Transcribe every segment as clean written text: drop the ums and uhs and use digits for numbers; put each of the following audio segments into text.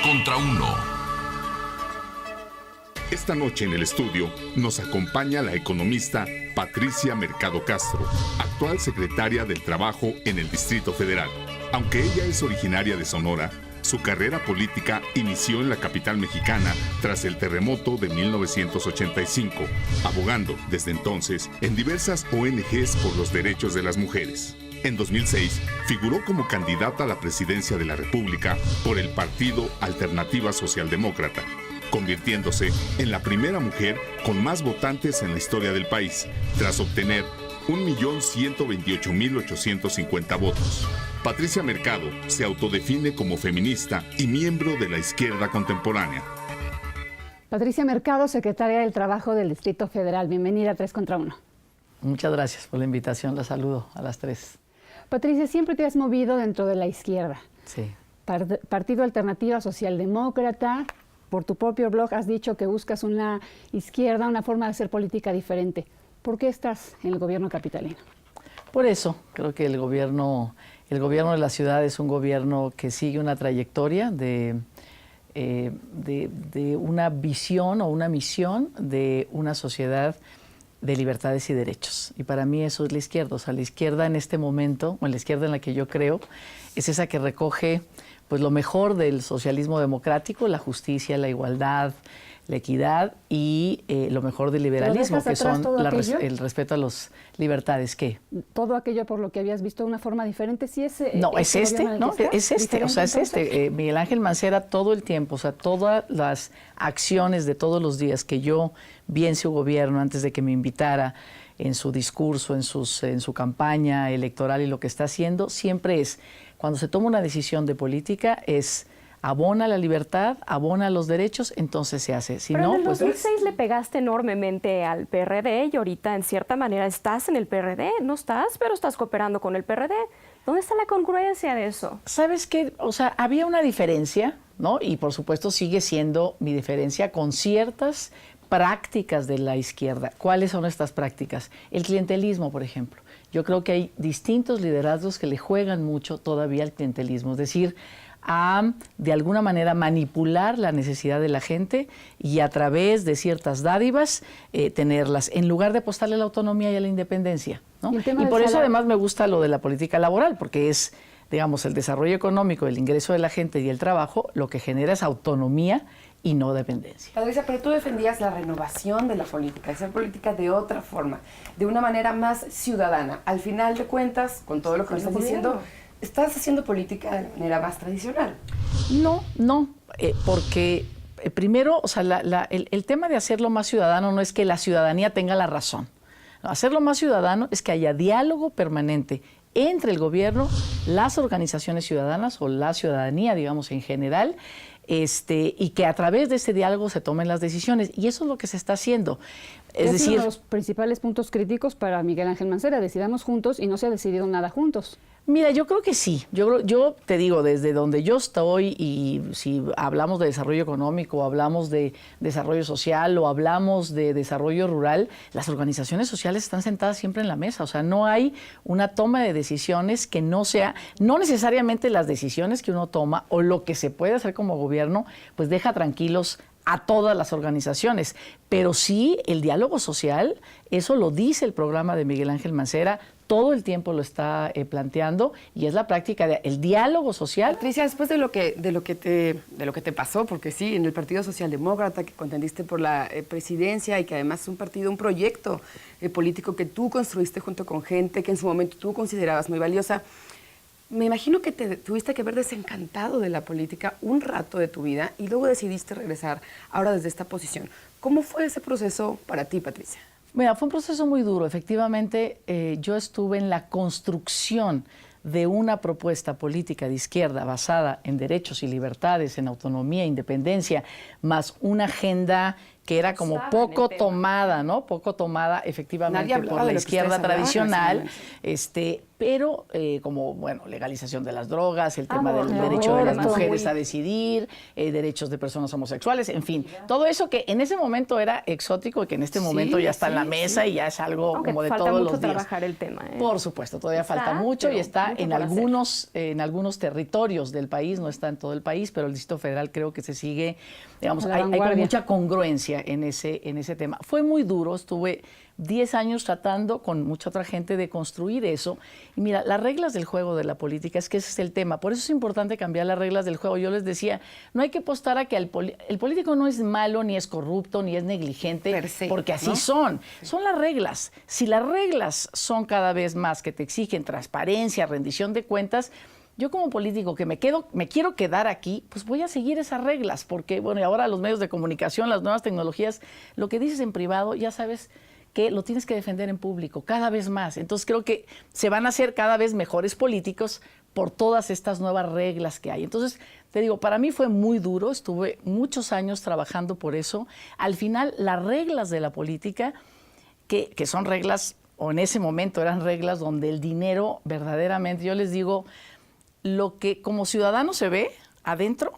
3 contra 1. Esta noche en el estudio nos acompaña la economista Patricia Mercado Castro, actual secretaria del Trabajo en el Distrito Federal. Aunque ella es originaria de Sonora, su carrera política inició en la capital mexicana tras el terremoto de 1985, abogando desde entonces en diversas ONGs por los derechos de las mujeres. En 2006, figuró como candidata a la presidencia de la República por el Partido Alternativa Socialdemócrata, convirtiéndose en la primera mujer con más votantes en la historia del país, tras obtener 1.128.850 votos. Patricia Mercado se autodefine como feminista y miembro de la izquierda contemporánea. Patricia Mercado, secretaria del Trabajo del Distrito Federal. Bienvenida a 3 contra 1. Muchas gracias por la invitación. La saludo a las 3. Patricia, siempre te has movido dentro de la izquierda. Sí. Partido Alternativa Socialdemócrata. Por tu propio blog has dicho que buscas una izquierda, una forma de hacer política diferente. ¿Por qué estás en el gobierno capitalino? Por eso, creo que el gobierno de la ciudad es un gobierno que sigue una trayectoria de una visión o una misión de una sociedad de libertades y derechos. Y para mí eso es la izquierda. O sea, la izquierda en este momento, o la izquierda en la que yo creo, es esa que recoge pues lo mejor del socialismo democrático, la justicia, la igualdad, la equidad y lo mejor del liberalismo, que son el respeto a las libertades. ¿Qué? Todo aquello por lo que habías visto de una forma diferente, ¿sí es no, es este, ¿no? Es este, o sea, es este. Miguel Ángel Mancera todo el tiempo, o sea, todas las acciones de todos los días que yo vi en su gobierno antes de que me invitara, en su discurso, en su campaña electoral y lo que está haciendo, siempre es, cuando se toma una decisión de política, es abona la libertad, abona los derechos, entonces se hace. Si pero no, en el pues 2006 le pegaste enormemente al PRD y ahorita en cierta manera estás en el PRD, no estás, pero estás cooperando con el PRD. ¿Dónde está la congruencia de eso? ¿Sabes qué? O sea, había una diferencia, ¿no? Y por supuesto sigue siendo mi diferencia con ciertas prácticas de la izquierda. ¿Cuáles son estas prácticas? El clientelismo, por ejemplo. Yo creo que hay distintos liderazgos que le juegan mucho todavía al clientelismo, es decir, a, de alguna manera, manipular la necesidad de la gente y a través de ciertas dádivas tenerlas, en lugar de apostarle a la autonomía y a la independencia, ¿no? Y por eso además me gusta lo de la política laboral, porque es, digamos, el desarrollo económico, el ingreso de la gente y el trabajo, lo que genera es autonomía y no dependencia. Patricia, pero tú defendías la renovación de la política, hacer política de otra forma, de una manera más ciudadana. Al final de cuentas, con todo lo que nos estás diciendo, ¿estás haciendo política de manera más tradicional? No, porque primero, o sea, el tema de hacerlo más ciudadano no es que la ciudadanía tenga la razón. Hacerlo más ciudadano es que haya diálogo permanente entre el gobierno, las organizaciones ciudadanas o la ciudadanía, digamos, en general, y que a través de ese diálogo se tomen las decisiones. Y eso es lo que se está haciendo. Es decir, uno de los principales puntos críticos para Miguel Ángel Mancera, decidamos juntos y no se ha decidido nada juntos. Mira, yo creo que sí. Yo te digo, desde donde yo estoy, y si hablamos de desarrollo económico, o hablamos de desarrollo social, o hablamos de desarrollo rural, las organizaciones sociales están sentadas siempre en la mesa. O sea, no hay una toma de decisiones que no sea, no necesariamente las decisiones que uno toma o lo que se puede hacer como gobierno, pues deja tranquilos a todas las organizaciones, pero sí el diálogo social, eso lo dice el programa de Miguel Ángel Mancera, todo el tiempo lo está planteando y es la práctica del diálogo social. Patricia, después de lo que te pasó, porque sí, en el Partido Socialdemócrata, que contendiste por la presidencia y que además es un proyecto político que tú construiste junto con gente que en su momento tú considerabas muy valiosa, me imagino que te tuviste que haber desencantado de la política un rato de tu vida y luego decidiste regresar ahora desde esta posición. ¿Cómo fue ese proceso para ti, Patricia? Mira, fue un proceso muy duro. Efectivamente, yo estuve en la construcción de una propuesta política de izquierda basada en derechos y libertades, en autonomía e independencia, más una agenda que era como poco tomada, ¿no? Poco tomada efectivamente por la izquierda tradicional, pero como, bueno, legalización de las drogas, el tema del bueno, derecho de las bueno, mujeres muy- a decidir, derechos de personas homosexuales, en fin, todo eso que en ese momento era exótico y que en este momento ya está en la mesa y ya es algo Aunque como de falta todos mucho los días. trabajar el tema. Por supuesto, todavía falta mucho y pero está mucho en por hacer. algunos territorios del país, no está en todo el país, pero el Distrito Federal creo que se sigue, digamos, A la hay como vanguardia. mucha congruencia en ese tema. Fue muy duro, estuve 10 años tratando con mucha otra gente de construir eso. Y mira, las reglas del juego de la política, es que ese es el tema. Por eso es importante cambiar las reglas del juego. Yo les decía, no hay que apostar a que el político no es malo, ni es corrupto, ni es negligente, Per se, porque así ¿no? son. Son las reglas. Si las reglas son cada vez más que te exigen transparencia, rendición de cuentas, yo como político que me quiero quedar aquí, pues voy a seguir esas reglas, porque bueno, y ahora los medios de comunicación, las nuevas tecnologías, lo que dices en privado, ya sabes que lo tienes que defender en público cada vez más. Entonces creo que se van a hacer cada vez mejores políticos por todas estas nuevas reglas que hay. Entonces, te digo, para mí fue muy duro, estuve muchos años trabajando por eso. Al final, las reglas de la política, que son reglas, o en ese momento eran reglas donde el dinero verdaderamente, yo les digo, lo que como ciudadano se ve adentro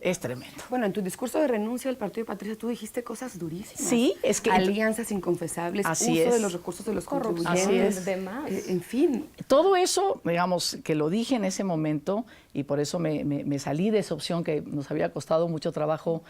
es tremendo. Bueno, en tu discurso de renuncia del partido de Patricia, tú dijiste cosas durísimas. Sí, es que... Alianzas inconfesables, Así uso es. de los recursos de los Corrupción, contribuyentes. Así es. demás. En fin, Todo eso, digamos, que lo dije en ese momento y por eso me salí de esa opción que nos había costado mucho trabajo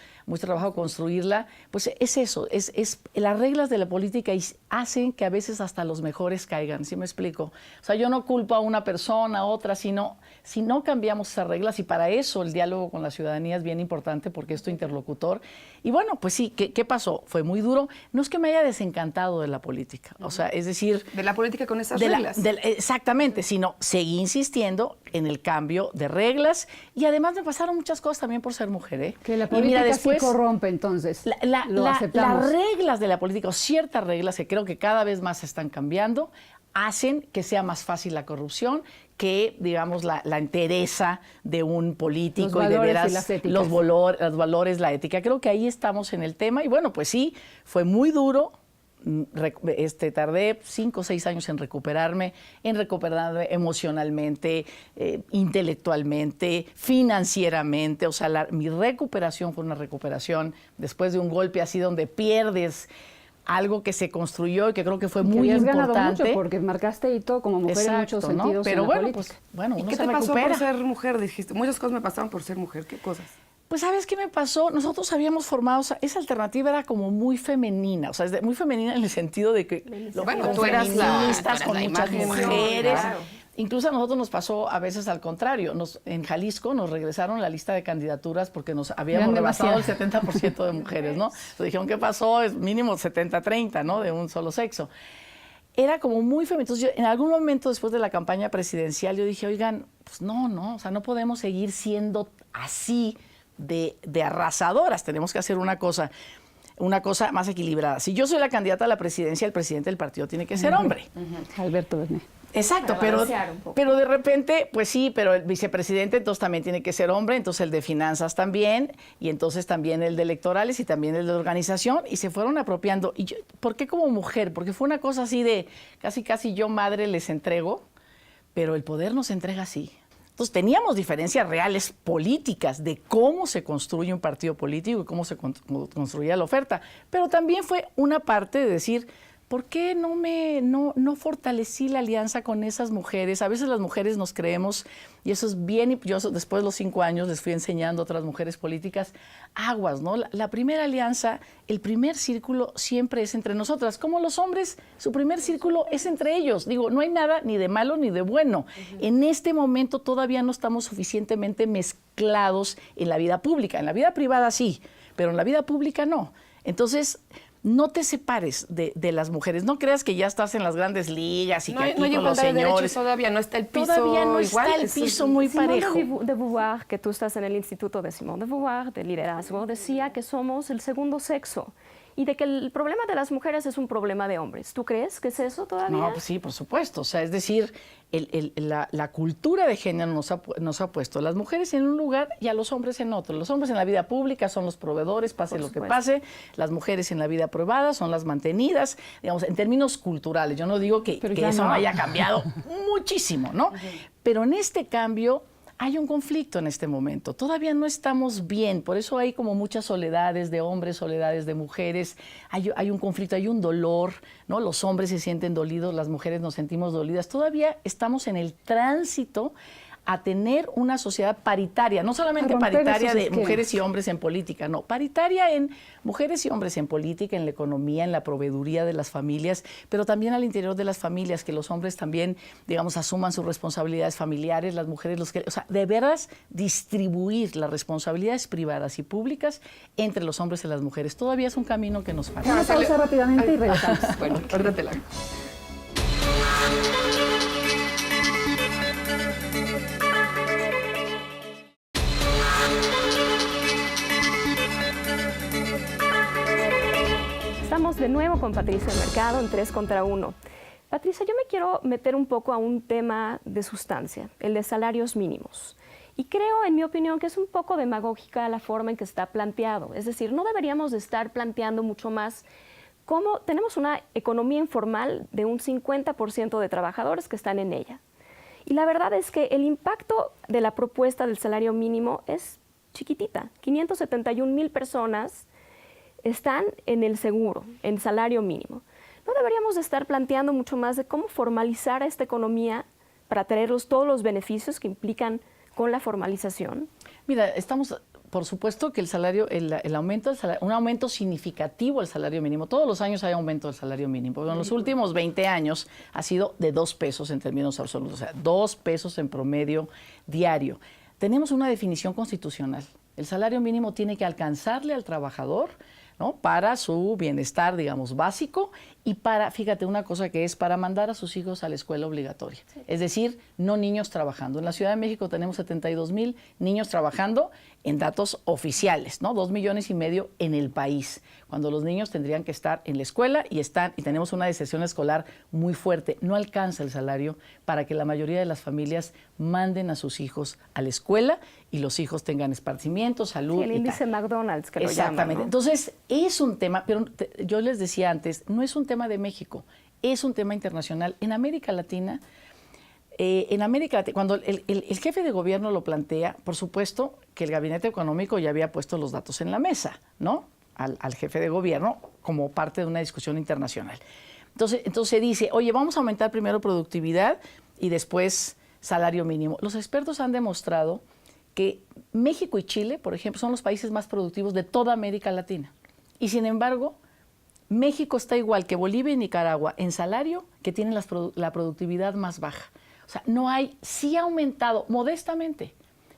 construirla, pues es eso, es las reglas de la política y hacen que a veces hasta los mejores caigan, ¿sí me explico? O sea, yo no culpo a una persona, a otra, sino si no cambiamos esas reglas y para eso el diálogo con la ciudadanía es bien importante porque es tu interlocutor. Y bueno, pues sí, ¿qué pasó? Fue muy duro. No es que me haya desencantado de la política, o sea, es decir... de la política con esas de la- reglas. exactamente, sino seguí insistiendo en el cambio de reglas y además me pasaron muchas cosas también por ser mujer. ¿Eh? Que la Y política mira, después, sí corrompe, entonces. Lo aceptamos. las reglas de la política, o ciertas reglas que creo que cada vez más se están cambiando, hacen que sea más fácil la corrupción, que, digamos, la entereza de un político Los y de valores y veras las éticas. los valores, la ética. Creo que ahí estamos en el tema y bueno, pues sí, fue muy duro. Tardé 5 o 6 años en recuperarme emocionalmente, intelectualmente, financieramente. O sea, mi recuperación fue una recuperación después de un golpe así donde pierdes algo que se construyó y que creo que fue Que muy habías importante. ganado mucho porque marcaste hito como mujer en muchos Exacto, ¿no? sentidos Pero en la bueno, política. pues bueno, ¿Y uno qué se te pasó recupera. por ser mujer? Dijiste, muchas cosas me pasaron por ser mujer. ¿Qué cosas? Pues, ¿sabes qué me pasó? Nosotros habíamos formado, o sea, esa alternativa era como muy femenina, o sea, muy femenina en el sentido de que Bueno, con tú eras feministas, con la muchas imagen, mujeres. claro. Incluso a nosotros nos pasó a veces al contrario. En Jalisco nos regresaron la lista de candidaturas porque nos habíamos Eran rebasado el demasiadas. 70% de mujeres, ¿no? Entonces dijeron, ¿qué pasó? Es mínimo 70-30, ¿no? De un solo sexo. Era como muy femenino. Entonces, en algún momento después de la campaña presidencial, yo dije, oigan, pues no, o sea, no podemos seguir siendo así de arrasadoras. Tenemos que hacer una cosa más equilibrada. Si yo soy la candidata a la presidencia, el presidente del partido tiene que ser hombre. Alberto Bernet. Exacto, Para balancear un poco. pero de repente, pues sí, pero el vicepresidente entonces también tiene que ser hombre, entonces el de finanzas también, y entonces también el de electorales y también el de organización, y se fueron apropiando. Y yo, ¿por qué como mujer? Porque fue una cosa así de casi yo madre les entrego, pero el poder nos entrega así. Entonces teníamos diferencias reales políticas de cómo se construye un partido político y cómo se construía la oferta, pero también fue una parte de decir, ¿por qué no fortalecí la alianza con esas mujeres? A veces las mujeres nos creemos, y eso es bien, yo después de los 5 años les fui enseñando a otras mujeres políticas, aguas, ¿no? La primera alianza, el primer círculo siempre es entre nosotras. Como los hombres, su primer círculo es entre ellos. Digo, no hay nada ni de malo ni de bueno. En este momento todavía no estamos suficientemente mezclados en la vida pública. En la vida privada sí, pero en la vida pública no. Entonces, no te separes de las mujeres. No creas que ya estás en las grandes ligas y No que hay, aquí no hay con los igualdad de derechos señores. todavía, no está el piso Todavía no igual. está el Eso es- piso muy parejo. Simone de Beauvoir, que tú estás en el Instituto de Simone de Beauvoir, de liderazgo, decía que somos el segundo sexo y de que el problema de las mujeres es un problema de hombres. ¿Tú crees que es eso todavía? No, pues sí, por supuesto. O sea, es decir, la cultura de género nos ha puesto a las mujeres en un lugar y a los hombres en otro. Los hombres en la vida pública son los proveedores, pase lo que pase. Las mujeres en la vida privada son las mantenidas, digamos, en términos culturales. Yo no digo que eso no haya cambiado muchísimo, ¿no? Pero en este cambio hay un conflicto en este momento. Todavía no estamos bien, por eso hay como muchas soledades de hombres, soledades de mujeres. Hay un conflicto, hay un dolor, ¿no? Los hombres se sienten dolidos, las mujeres nos sentimos dolidas. Todavía estamos en el tránsito a tener una sociedad paritaria, no solamente paritaria de mujeres y hombres en política, no, paritaria en mujeres y hombres en política, en la economía, en la proveeduría de las familias, pero también al interior de las familias, que los hombres también, digamos, asuman sus responsabilidades familiares, las mujeres, o sea, de veras distribuir las responsabilidades privadas y públicas entre los hombres y las mujeres. Todavía es un camino que nos falta. Vamos a pausa rápidamente y regresamos. Bueno, ahorita la... Estamos de nuevo con Patricia Mercado en 3 contra 1. Patricia, yo me quiero meter un poco a un tema de sustancia, el de salarios mínimos. Y creo, en mi opinión, que es un poco demagógica la forma en que está planteado. Es decir, no deberíamos de estar planteando mucho más cómo tenemos una economía informal de un 50% de trabajadores que están en ella. Y la verdad es que el impacto de la propuesta del salario mínimo es chiquitita. 571,000 personas están en el seguro, en salario mínimo. ¿No deberíamos de estar planteando mucho más de cómo formalizar esta economía para traer todos los beneficios que implican con la formalización? Mira, estamos, por supuesto que el salario, el aumento del salario, un aumento significativo del salario mínimo. Todos los años hay aumento del salario mínimo, pero en los últimos 20 años ha sido de 2 pesos en términos absolutos, o sea, 2 pesos en promedio diario. Tenemos una definición constitucional. El salario mínimo tiene que alcanzarle al trabajador, ¿no?, para su bienestar, digamos, básico, y para, fíjate, una cosa que es para mandar a sus hijos a la escuela obligatoria. Sí. Es decir, no niños trabajando. En la Ciudad de México tenemos 72,000 niños trabajando en datos oficiales, ¿no? 2,5 millones en el país, cuando los niños tendrían que estar en la escuela y tenemos una deserción escolar muy fuerte. No alcanza el salario para que la mayoría de las familias manden a sus hijos a la escuela y los hijos tengan esparcimiento, salud. Sí, el índice McDonald's, que lo llaman, exactamente, ¿no? Entonces, es un tema, pero yo les decía antes, no es un tema de México, es un tema internacional. En América Latina, cuando el jefe de gobierno lo plantea, por supuesto que el gabinete económico ya había puesto los datos en la mesa, ¿no?, al jefe de gobierno como parte de una discusión internacional. Entonces se dice, oye, vamos a aumentar primero productividad y después salario mínimo. Los expertos han demostrado que México y Chile, por ejemplo, son los países más productivos de toda América Latina. Y sin embargo, México está igual que Bolivia y Nicaragua en salario, que tienen la productividad más baja. O sea, sí ha aumentado modestamente,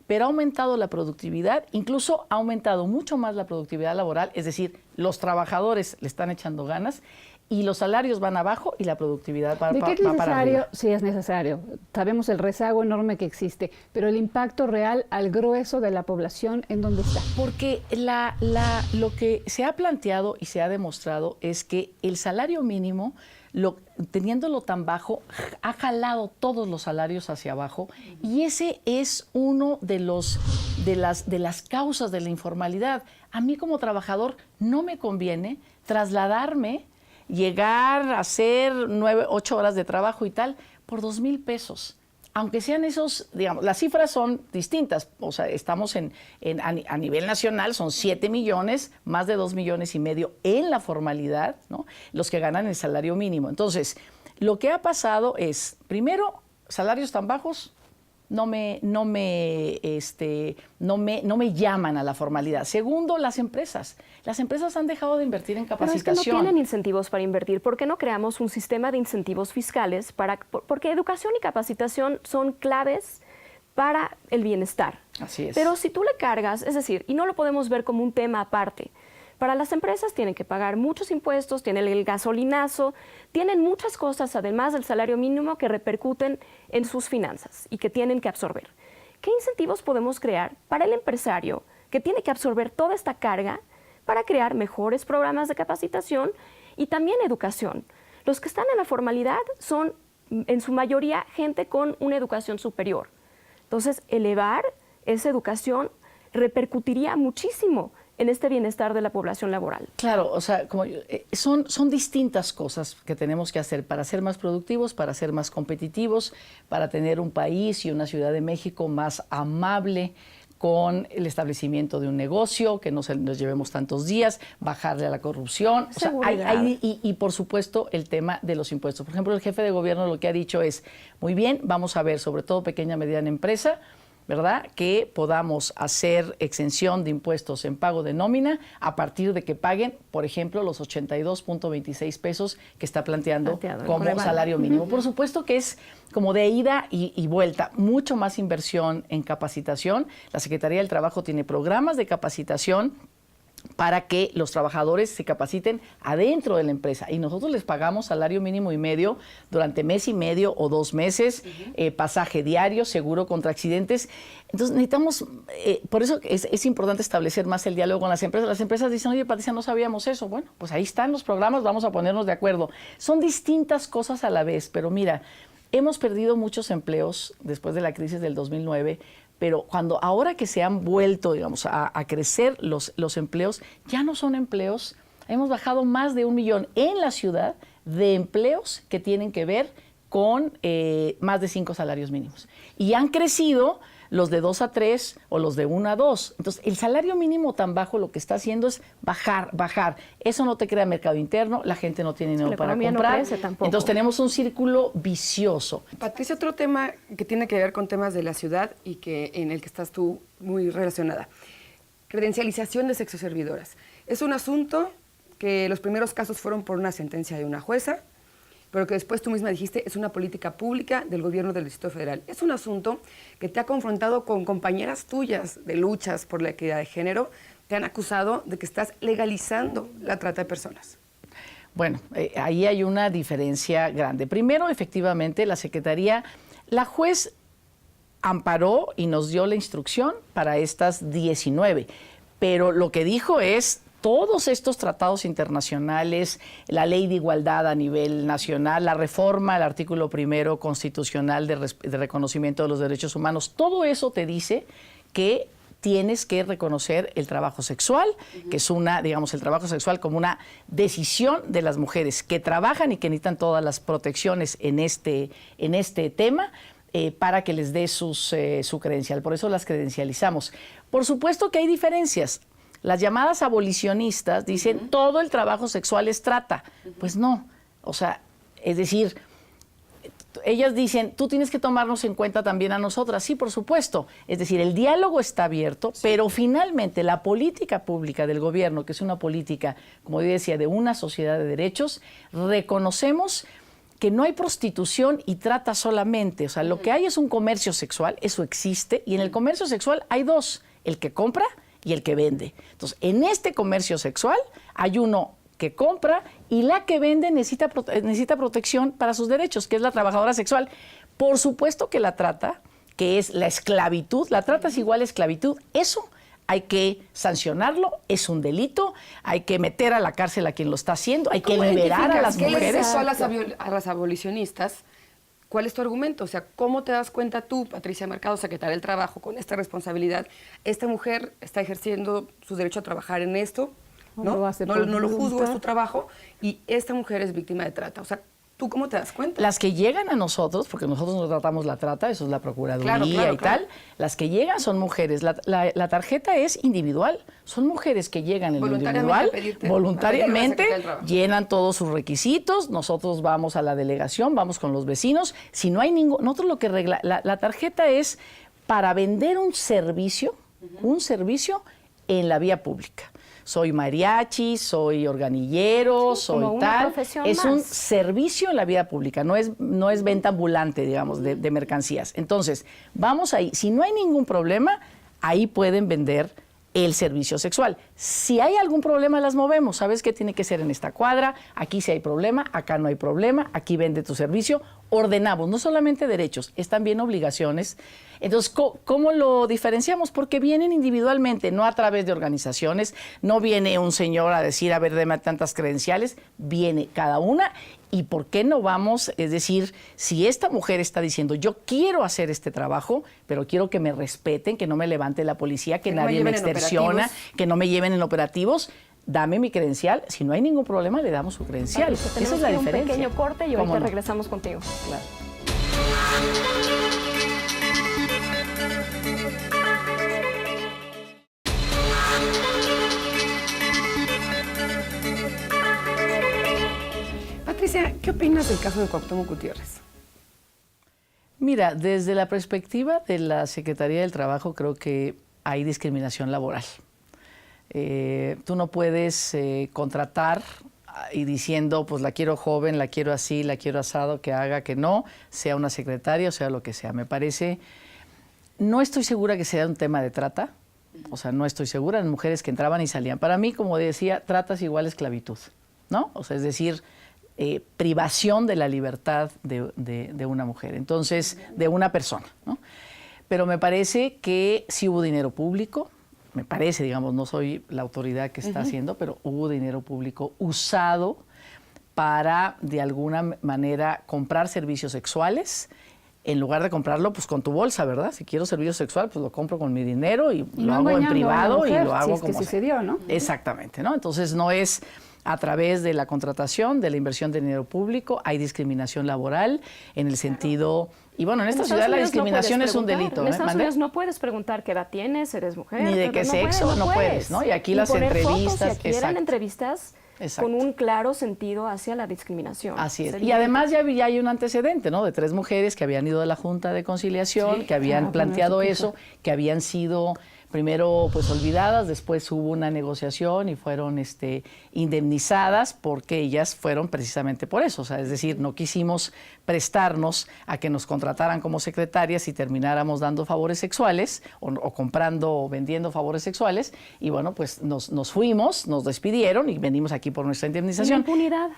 pero ha aumentado la productividad, incluso ha aumentado mucho más la productividad laboral, es decir, los trabajadores le están echando ganas y los salarios van abajo y la productividad va para arriba. Necesario? Sí, es necesario. Sabemos el rezago enorme que existe, pero el impacto real al grueso de la población, ¿en dónde está? Porque lo que se ha planteado y se ha demostrado es que el salario mínimo, teniéndolo tan bajo, ha jalado todos los salarios hacia abajo, y ese es uno de las causas de la informalidad. A mí como trabajador no me conviene trasladarme, llegar a hacer 9, 8 horas de trabajo y tal, por 2,000 pesos. Aunque sean esos, digamos, las cifras son distintas. O sea, estamos a nivel nacional, son 7 millones, más de 2,5 millones en la formalidad, ¿no?, los que ganan el salario mínimo. Entonces, lo que ha pasado es, primero, salarios tan bajos no me llaman a la formalidad. Segundo, las empresas han dejado de invertir en capacitación. Pero es que no tienen incentivos para invertir. ¿Por qué no creamos un sistema de incentivos fiscales? Porque educación y capacitación son claves para el bienestar. Así es. Pero si tú le cargas, es decir, y no lo podemos ver como un tema aparte, para las empresas tienen que pagar muchos impuestos, tienen el gasolinazo, tienen muchas cosas además del salario mínimo que repercuten en sus finanzas y que tienen que absorber. ¿Qué incentivos podemos crear para el empresario que tiene que absorber toda esta carga para crear mejores programas de capacitación y también educación. Los que están en la formalidad son, en su mayoría, gente con una educación superior. Entonces, elevar esa educación repercutiría muchísimo en este bienestar de la población laboral. Claro, o sea, son distintas cosas que tenemos que hacer para ser más productivos, para ser más competitivos, para tener un país y una Ciudad de México más amable con el establecimiento de un negocio, que no nos llevemos tantos días, bajarle a la corrupción. O sea, y por supuesto el tema de los impuestos. Por ejemplo, el jefe de gobierno lo que ha dicho es, muy bien, vamos a ver, sobre todo pequeña y mediana empresa, ¿verdad?, que podamos hacer exención de impuestos en pago de nómina a partir de que paguen, por ejemplo, los 82.26 pesos que está planteando como salario mínimo. Por supuesto que es como de ida y vuelta, mucho más inversión en capacitación. La Secretaría del Trabajo tiene programas de capacitación para que los trabajadores se capaciten adentro de la empresa. Y nosotros les pagamos salario mínimo y medio durante mes y medio o 2 meses, pasaje diario, seguro contra accidentes. Entonces necesitamos, por eso es importante establecer más el diálogo con las empresas. Las empresas dicen, oye, Patricia, no sabíamos eso. Bueno, pues ahí están los programas, vamos a ponernos de acuerdo. Son distintas cosas a la vez, pero mira, hemos perdido muchos empleos después de la crisis del 2009, pero ahora que se han vuelto, digamos, a crecer los empleos, ya no son empleos. Hemos bajado más de 1 millón en la ciudad de empleos que tienen que ver con más de 5 salarios mínimos. Y han crecido los de 2 a 3 o los de 1 a 2. Entonces, el salario mínimo tan bajo lo que está haciendo es bajar. Eso no te crea mercado interno, la gente no tiene dinero para comprar. No crece tampoco. Entonces, tenemos un círculo vicioso. Patricia, otro tema que tiene que ver con temas de la ciudad y en el que estás tú muy relacionada. Credencialización de sexoservidoras. Es un asunto que los primeros casos fueron por una sentencia de una jueza, pero que después tú misma dijiste es una política pública del gobierno del Distrito Federal. Es un asunto que te ha confrontado con compañeras tuyas de luchas por la equidad de género, te han acusado de que estás legalizando la trata de personas. Bueno, ahí hay una diferencia grande. Primero, efectivamente, la juez amparó y nos dio la instrucción para estas 19, pero lo que dijo es, todos estos tratados internacionales, la ley de igualdad a nivel nacional, la reforma al artículo 1 constitucional de reconocimiento de los derechos humanos, todo eso te dice que tienes que reconocer el trabajo sexual, que es el trabajo sexual como una decisión de las mujeres que trabajan y que necesitan todas las protecciones en este tema, para que les dé su credencial. Por eso las credencializamos. Por supuesto que hay diferencias. Las llamadas abolicionistas dicen todo el trabajo sexual es trata. Pues no, o sea, es decir, ellas dicen, tú tienes que tomarnos en cuenta también a nosotras. Sí, por supuesto. Es decir, el diálogo está abierto, sí, pero finalmente la política pública del gobierno, que es una política, como yo decía, de una sociedad de derechos, reconocemos que no hay prostitución y trata solamente. O sea, lo que hay es un comercio sexual, eso existe, y en el comercio sexual hay 2, el que compra y el que vende. Entonces, en este comercio sexual hay uno que compra y la que vende necesita protección para sus derechos, que es la trabajadora sexual. Por supuesto que la trata, que es la esclavitud, la trata es igual a esclavitud, eso hay que sancionarlo, es un delito, hay que meter a la cárcel a quien lo está haciendo, hay que liberar a las mujeres. ¿Qué les pasó a las abolicionistas? ¿Cuál es tu argumento? O sea, ¿cómo te das cuenta tú, Patricia Mercado, secretaria del Trabajo, con esta responsabilidad? Esta mujer está ejerciendo su derecho a trabajar en esto, ¿no? No lo juzgo, es su trabajo, y esta mujer es víctima de trata. O sea, ¿tú cómo te das cuenta? Las que llegan a nosotros, porque nosotros no tratamos la trata, eso es la Procuraduría y tal, las que llegan son mujeres. La tarjeta es individual, son mujeres que llegan en lo individual, voluntariamente llenan todos sus requisitos, nosotros vamos a la delegación, vamos con los vecinos. Si no hay nosotros lo que regla, la tarjeta es para vender un servicio en la vía pública. Soy mariachi, soy organillero, sí, soy tal. Es un servicio en la vida pública, no es venta ambulante, digamos, de mercancías. Entonces, vamos ahí. Si no hay ningún problema, ahí pueden vender el servicio sexual. Si hay algún problema, las movemos. ¿Sabes qué tiene que ser en esta cuadra? Aquí sí hay problema, acá no hay problema, aquí vende tu servicio. Ordenamos, no solamente derechos, es también obligaciones. Entonces, ¿cómo lo diferenciamos? Porque vienen individualmente, no a través de organizaciones. No viene un señor a decir, a ver, deme tantas credenciales. Viene cada una. ¿Y por qué no vamos? Es decir, si esta mujer está diciendo, yo quiero hacer este trabajo, pero quiero que me respeten, que no me levante la policía, que nadie me extorsiona, que no me lleven en operativos, dame mi credencial. Si no hay ningún problema, le damos su credencial. Esa es la diferencia. Un pequeño corte y ahorita regresamos contigo. Claro. Patricia, ¿qué opinas del caso de Cuauhtémoc Gutiérrez? Mira, desde la perspectiva de la Secretaría del Trabajo, creo que hay discriminación laboral. Tú no puedes contratar y diciendo, pues la quiero joven, la quiero así, la quiero asado, que haga, que no, sea una secretaria o sea lo que sea. Me parece, no estoy segura que sea un tema de trata, o sea, no estoy segura, en mujeres que entraban y salían. Para mí, como decía, trata es igual a esclavitud, ¿no? O sea, es decir, privación de la libertad de una mujer, entonces, de una persona, ¿no? Pero me parece que sí hubo dinero público, me parece, digamos, no soy la autoridad que está haciendo, pero hubo dinero público usado para, de alguna manera, comprar servicios sexuales, en lugar de comprarlo pues con tu bolsa, ¿verdad? Si quiero servicio sexual, pues lo compro con mi dinero y lo hago en privado y lo hago como si se dio, ¿no? Exactamente, ¿no? Entonces no es a través de la contratación, de la inversión de dinero público, hay discriminación laboral en el sentido... Y bueno, en esta ciudad la discriminación es un delito. En Estados Unidos no puedes preguntar qué edad tienes, eres mujer. Ni de qué sexo, no puedes, ¿no? Y aquí las entrevistas... Fotos, y aquí eran entrevistas con un claro sentido hacia la discriminación. Así es. Y además ya hay un antecedente, ¿no? De 3 mujeres que habían ido de la Junta de Conciliación, que habían planteado eso, que habían sido... primero pues olvidadas, después hubo una negociación y fueron indemnizadas porque ellas fueron precisamente por eso. O sea, es decir, no quisimos prestarnos a que nos contrataran como secretarias y termináramos dando favores sexuales o comprando o vendiendo favores sexuales. Y bueno, pues nos fuimos, nos despidieron y venimos aquí por nuestra indemnización. ¿Y la impunidad?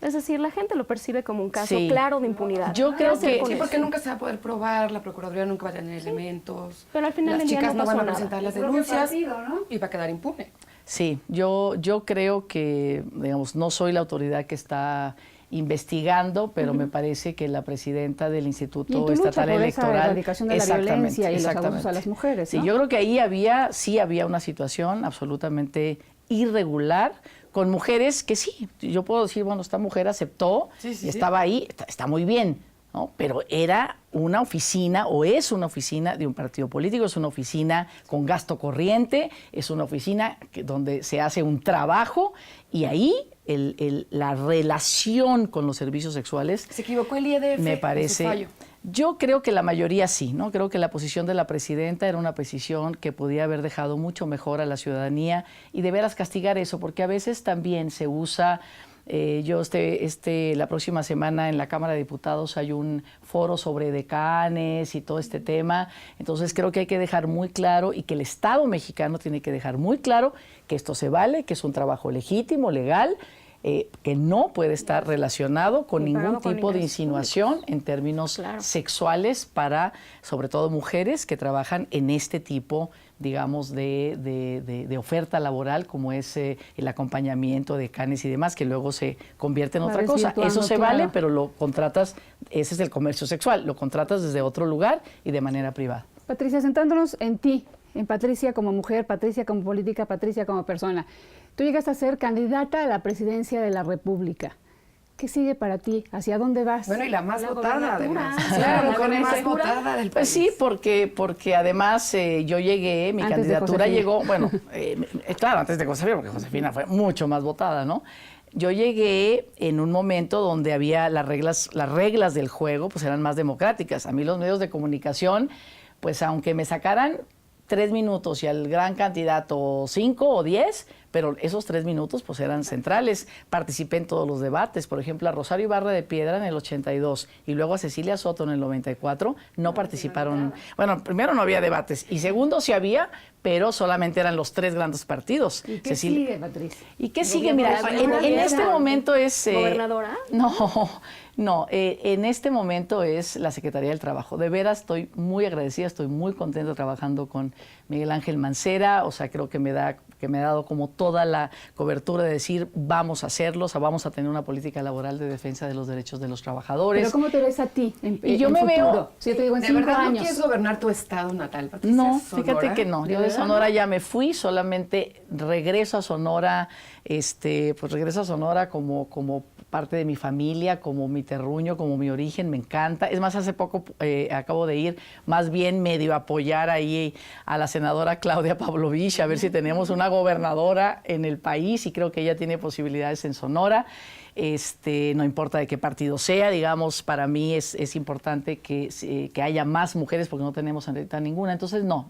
Es decir, la gente lo percibe como un caso claro de impunidad. Yo creo que... Sí, porque nunca se va a poder probar, la Procuraduría nunca va a tener elementos. Pero al final las chicas no van a nada. presentar las denuncias y va a quedar impune. Sí, yo creo que, digamos, no soy la autoridad que está investigando, pero me parece que la presidenta del Instituto Estatal Electoral... la erradicación de la violencia y los abusos a las mujeres, ¿no? Sí, yo creo que ahí sí había una situación absolutamente irregular, con mujeres que sí, yo puedo decir, bueno, esta mujer aceptó y estaba ahí, está muy bien, ¿no? Pero era una oficina o es una oficina de un partido político, es una oficina con gasto corriente, es una oficina donde se hace un trabajo y ahí la relación con los servicios sexuales... ¿Se equivocó el IEDF? Me parece... En su fallo. Yo creo que la mayoría sí, ¿no? Creo que la posición de la presidenta era una posición que podía haber dejado mucho mejor a la ciudadanía y de veras castigar eso, porque a veces también se usa... yo la próxima semana en la Cámara de Diputados hay un foro sobre decanes y todo este tema, entonces creo que hay que dejar muy claro y que el Estado mexicano tiene que dejar muy claro que esto se vale, que es un trabajo legítimo, legal, que no puede estar relacionado con ningún tipo de insinuación en términos sexuales para, sobre todo, mujeres que trabajan en este tipo, digamos, de oferta laboral, como es el acompañamiento de canes y demás, que luego se convierte en otra cosa. Eso se vale, pero lo contratas, ese es el comercio sexual, lo contratas desde otro lugar y de manera privada. Patricia, centrándonos en ti, en Patricia como mujer, Patricia como política, Patricia como persona. Tú llegaste a ser candidata a la presidencia de la República. ¿Qué sigue para ti? ¿Hacia dónde vas? Bueno, y la más votada, además. Claro, la mujer más votada del país. Pues sí, porque además yo llegué, mi candidatura llegó, bueno, claro, antes de Josefina, porque Josefina fue mucho más votada, ¿no? Yo llegué en un momento donde había las reglas del juego, pues eran más democráticas. A mí los medios de comunicación, pues aunque me sacaran 3 minutos y al gran candidato 5 o 10, pero esos 3 minutos pues eran centrales. Participé en todos los debates, por ejemplo, a Rosario Ibarra de Piedra en el 82 y luego a Cecilia Soto en el 94, no participaron. Bueno, primero no había debates y segundo sí había, pero solamente eran los 3 grandes partidos. ¿Y qué sigue, Patricia? ¿Y qué sigue? Mira, en este momento es... ¿Gobernadora? No, en este momento es la Secretaría del Trabajo. De veras estoy muy agradecida, estoy muy contenta trabajando con Miguel Ángel Mancera, o sea, creo que me ha dado como toda la cobertura de decir vamos a hacerlo, o sea, vamos a tener una política laboral de defensa de los derechos de los trabajadores. ¿Pero cómo te ves a ti y yo me futuro? veo... Si yo te digo en ¿De 5 verdad años. no quieres gobernar tu estado natal, Patricia? No, ¿Sonora? fíjate que no. Yo de Sonora ya me fui, solamente regreso a Sonora, pues regreso a Sonora como parte de mi familia, como mi terruño, como mi origen, me encanta. Es más, hace poco acabo de ir más bien medio a apoyar ahí a la senadora Claudia Pavlovich, a ver si tenemos una gobernadora en el país y creo que ella tiene posibilidades en Sonora. No importa de qué partido sea, digamos, para mí es importante que haya más mujeres porque no tenemos ahorita ninguna. Entonces, no,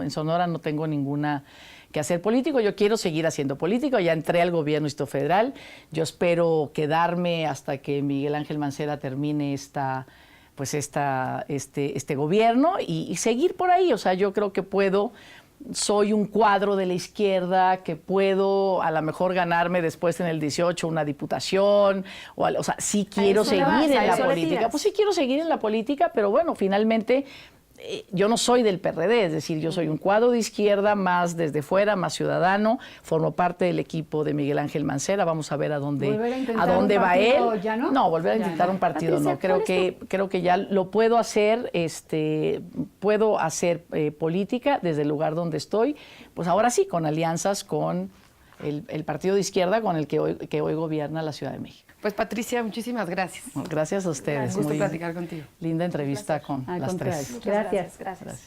en Sonora no tengo ninguna que hacer político. Yo quiero seguir haciendo político. Ya entré al gobierno Distrito Federal. Yo espero quedarme hasta que Miguel Ángel Mancera termine este gobierno y seguir por ahí. O sea, yo creo que soy un cuadro de la izquierda que puedo a lo mejor ganarme después en el 18 una diputación, o sea, sí quiero seguir en la política. Pues sí quiero seguir en la política, pero bueno, finalmente yo no soy del PRD, es decir, yo soy un cuadro de izquierda más desde fuera, más ciudadano, formo parte del equipo de Miguel Ángel Mancera, vamos a ver a dónde va él. ¿Ya no? No, volver a intentar un partido no, creo que ya lo puedo hacer, puedo hacer política desde el lugar donde estoy, pues ahora sí, con alianzas con el partido de izquierda con el que hoy gobierna la Ciudad de México. Pues Patricia, muchísimas gracias. Gracias a ustedes. Un gusto platicar contigo. Linda entrevista con las 3. Gracias. Gracias.